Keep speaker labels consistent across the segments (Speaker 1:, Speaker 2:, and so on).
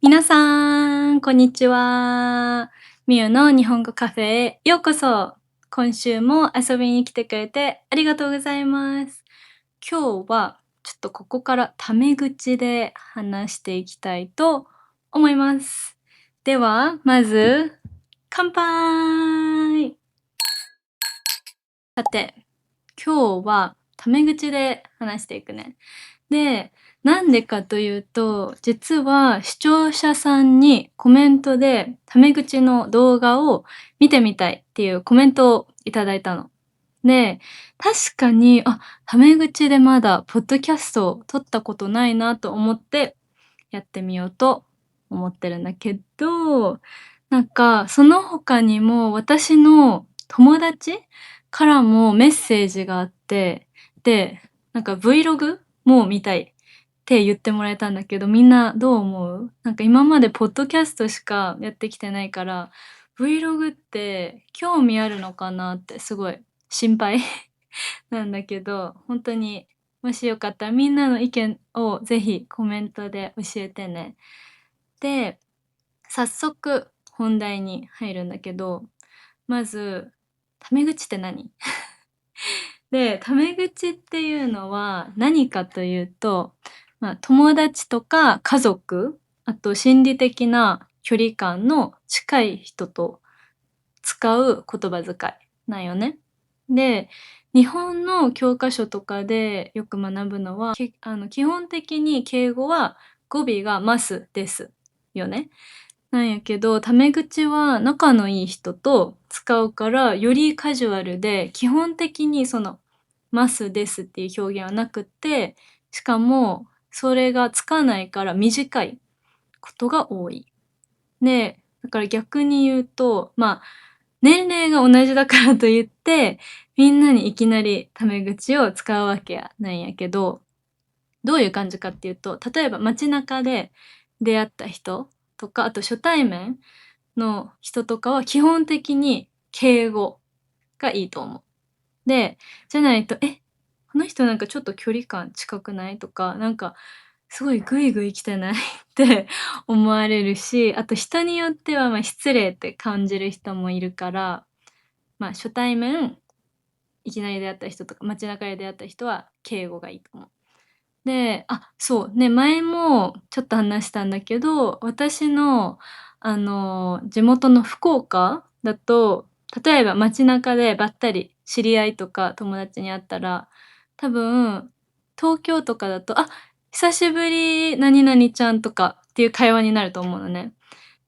Speaker 1: 皆さん、こんにちは。みゆの日本語カフェへようこそ。今週も遊びに来てくれてありがとうございます。今日はちょっとここからタメ口で話していきたいと思います。では、まず、乾杯。さて、今日はタメ口で話していくね。で、なんでかというと、実は視聴者さんにコメントでタメ口の動画を見てみたいっていうコメントをいただいたの。で、確かに、タメ口でまだポッドキャストを撮ったことないなと思ってやってみようと思ってるんだけど、なんかその他にも私の友達からもメッセージがあって、で、なんか Vlog も見たいって言ってもらえたんだけど、みんなどう思う？なんか今までポッドキャストしかやってきてないから、Vlog って興味あるのかなってすごい心配なんだけど、本当にもしよかったらみんなの意見をぜひコメントで教えてね。で、早速本題に入るんだけど、まず、タメ口って何？で、タメ口っていうのは何かというと、友達とか家族、あと心理的な距離感の近い人と使う言葉遣いなんよね。で、日本の教科書とかでよく学ぶのは、基本的に敬語は語尾がますですよね。なんやけど、タメ口は仲のいい人と使うから、よりカジュアルで、基本的にその、ますですっていう表現はなくって、しかも、それがつかないから短いことが多い。で、だから逆に言うと、年齢が同じだからといって、みんなにいきなりタメ口を使うわけやないんやけど、どういう感じかっていうと、例えば街中で出会った人とか、あと初対面の人とかは基本的に敬語がいいと思う。で、じゃないと、この人なんかちょっと距離感近くない？とか、なんかすごいグイグイ来てない？って思われるし、あと人によっては、失礼って感じる人もいるから、初対面、いきなり出会った人とか、街中で出会った人は敬語がいいと思う。で、そう、ね、前もちょっと話したんだけど、私の、地元の福岡だと、例えば街中でばったり知り合いとか友達に会ったら、多分、東京とかだと、久しぶり、何々ちゃんとかっていう会話になると思うのね。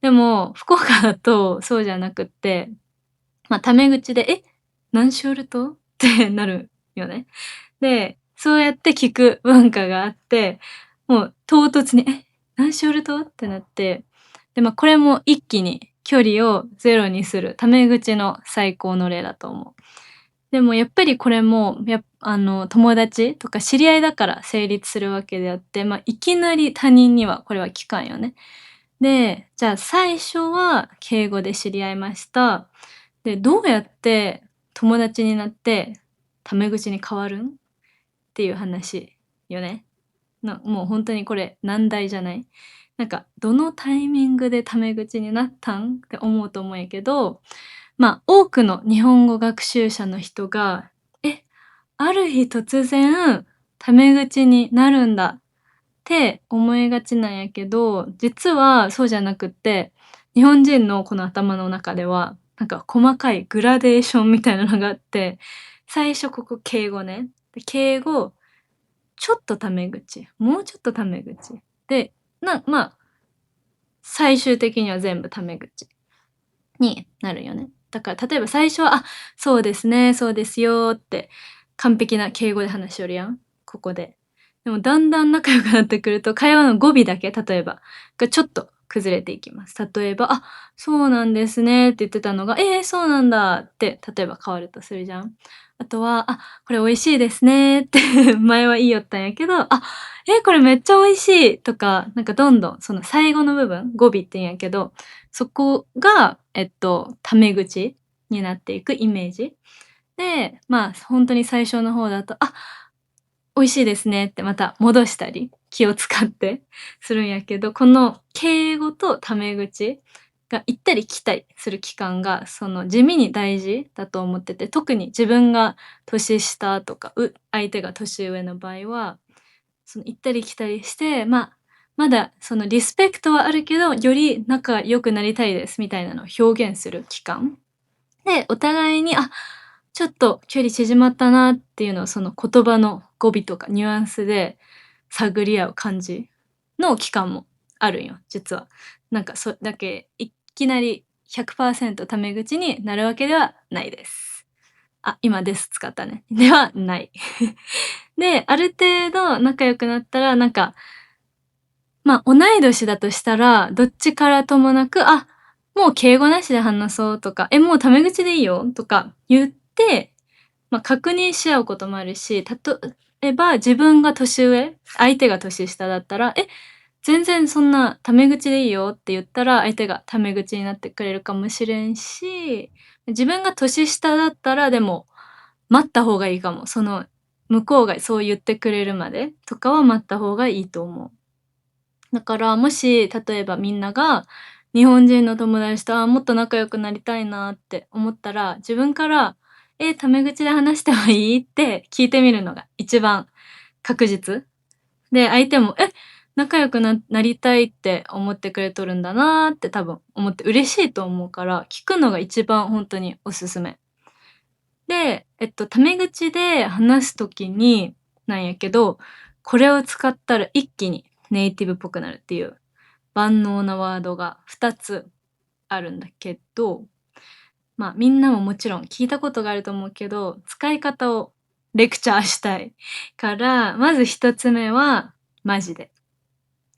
Speaker 1: でも、福岡だとそうじゃなくって、タメ口で、何しおると？ってなるよね。で、そうやって聞く文化があって、もう唐突に、何しおると？ってなって、で、これも一気に距離をゼロにするタメ口の最高の例だと思う。でもやっぱりこれも、友達とか知り合いだから成立するわけであって、いきなり他人にはこれは効かんよね。で、じゃあ最初は敬語で知り合いました。で、どうやって友達になってタメ口に変わるん？っていう話よね。もうほんとにこれ難題じゃない？なんか、どのタイミングでタメ口になったん？って思うと思うんやけど、多くの日本語学習者の人が、ある日突然タメ口になるんだって思いがちなんやけど、実はそうじゃなくって、日本人のこの頭の中では、なんか細かいグラデーションみたいなのがあって、最初ここ敬語ね。で、敬語、ちょっとタメ口、もうちょっとタメ口。で、最終的には全部タメ口になるよね。だから例えば最初は、そうですね、そうですよって完璧な敬語で話しよるやん、ここで。でもだんだん仲良くなってくると、会話の語尾だけ、例えば、がちょっと崩れていきます。例えば、そうなんですねって言ってたのが、そうなんだって、例えば変わるとするじゃん。あとは、これ美味しいですねって前は言いよったんやけど、これめっちゃ美味しいとか、なんかどんどんその最後の部分、語尾って言うんやけど、そこが、タメ口になっていくイメージ。で、ほんとに最初の方だと、美味しいですねってまた戻したり気を使ってするんやけど、この敬語とタメ口が行ったり来たりする期間が、その地味に大事だと思ってて、特に自分が年下とか、相手が年上の場合は、その行ったり来たりして、まだそのリスペクトはあるけど、より仲良くなりたいですみたいなのを表現する期間。で、お互いに、ちょっと距離縮まったなっていうのをその言葉の語尾とかニュアンスで探り合う感じの期間もあるんよ、実は。なんかだけいきなり100%タメ口になるわけではないです。今です使ったね。ではない。で、ある程度仲良くなったら、なんか、同い年だとしたら、どっちからともなく、もう敬語なしで話そうとか、もうタメ口でいいよとか言って、確認し合うこともあるし、例えば自分が年上、相手が年下だったら、全然そんなタメ口でいいよって言ったら、相手がタメ口になってくれるかもしれんし、自分が年下だったら、でも、待った方がいいかも。向こうがそう言ってくれるまでとかは待った方がいいと思う。だから、もし、例えばみんなが、日本人の友達と、もっと仲良くなりたいなって思ったら、自分から、タメ口で話してもいい？って聞いてみるのが一番確実。で、相手も、仲良くなりたいって思ってくれとるんだなって多分思って嬉しいと思うから、聞くのが一番ほんとにおすすめ。で、タメ口で話す時になんやけど、これを使ったら一気にネイティブっぽくなるっていう万能なワードが2つあるんだけど、みんなももちろん聞いたことがあると思うけど、使い方をレクチャーしたいから、まず1つ目はマジで。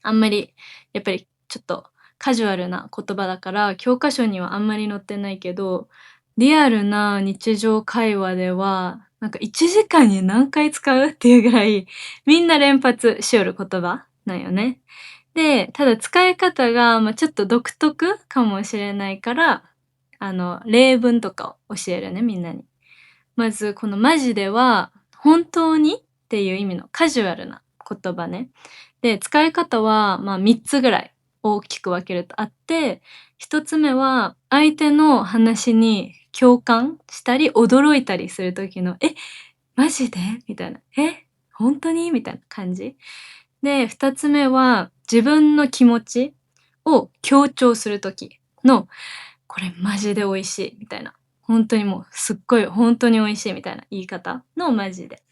Speaker 1: あんまりやっぱりちょっとカジュアルな言葉だから、教科書にはあんまり載ってないけど、リアルな日常会話では、なんか1時間に何回使うっていうぐらい、みんな連発しよる言葉なんよね。で、ただ使い方が、ちょっと独特かもしれないから、例文とかを教えるね、みんなに。まず、このマジでは、本当にっていう意味のカジュアルな言葉ね。で、使い方は、3つぐらい大きく分けるとあって、1つ目は、相手の話に共感したり、驚いたりする時の、マジで？みたいな。本当に？みたいな感じ。で、2つ目は、自分の気持ちを強調する時の、これマジで美味しいみたいな。本当にもうすっごい本当に美味しいみたいな言い方のマジで。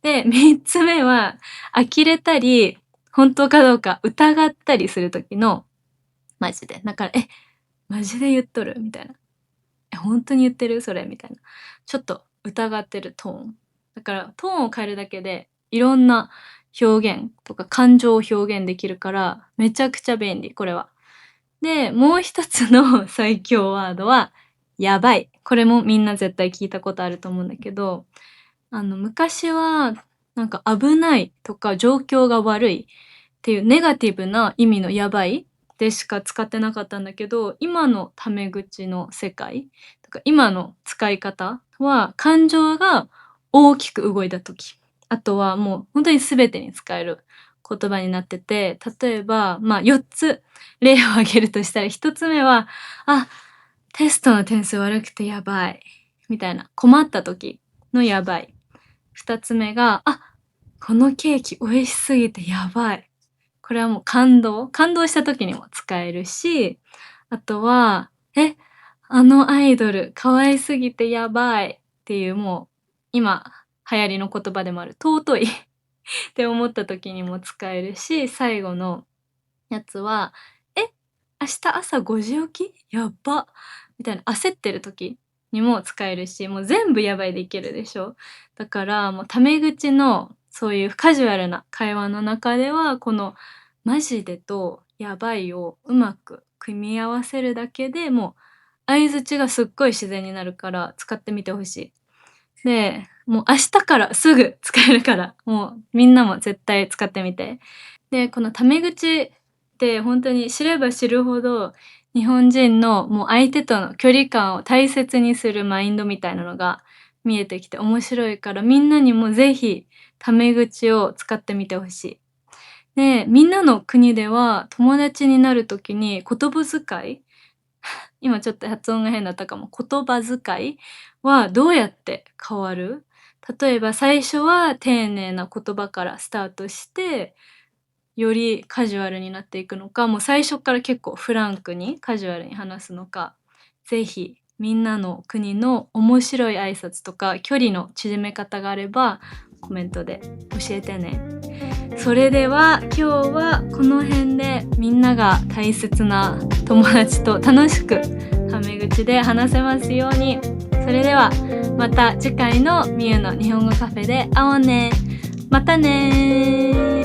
Speaker 1: で、3つ目は、呆れたり、本当かどうか疑ったりする時のマジで。だから、マジで言っとる？みたいな。本当に言ってる？それみたいな。ちょっと疑ってるトーン。だからトーンを変えるだけで、いろんな表現とか感情を表現できるから、めちゃくちゃ便利、これは。で、もう一つの最強ワードは、やばい。これもみんな絶対聞いたことあると思うんだけど、昔は、なんか危ないとか状況が悪いっていうネガティブな意味のやばいでしか使ってなかったんだけど、今のタメ口の世界とか、今の使い方は感情が大きく動いた時、あとはもう本当に全てに使える言葉になってて、例えば、4つ例を挙げるとしたら、1つ目は、あ、テストの点数悪くてやばい。みたいな。困った時のやばい。2つ目が、このケーキ美味しすぎてやばい。これはもう感動した時にも使えるし、あとは、あのアイドル可愛すぎてやばいっていうもう、今流行りの言葉でもある尊いって思った時にも使えるし、最後のやつは、明日朝5時起き？やっば。みたいな焦ってる時にも使えるし、もう全部やばいでいけるでしょ。だからもうタメ口のそういうカジュアルな会話の中では、このマジでとやばいをうまく組み合わせるだけでもう相槌がすっごい自然になるから使ってみてほしい。で、もう明日からすぐ使えるから、もうみんなも絶対使ってみて。で、このタメ口って本当に知れば知るほど、日本人のもう相手との距離感を大切にするマインドみたいなのが見えてきて面白いから、みんなにもぜひタメ口を使ってみてほしい。で、みんなの国では友達になる時に言葉遣い今ちょっと発音が変だったかも。言葉遣いはどうやって変わる？例えば最初は丁寧な言葉からスタートして、よりカジュアルになっていくのか、もう最初から結構フランクにカジュアルに話すのか、ぜひみんなの国の面白い挨拶とか距離の縮め方があればコメントで教えてね。それでは今日はこの辺でみんなが大切な友達と楽しくタメ口で話せますように。それではまた次回のみゆの日本語カフェで会おうね。またね。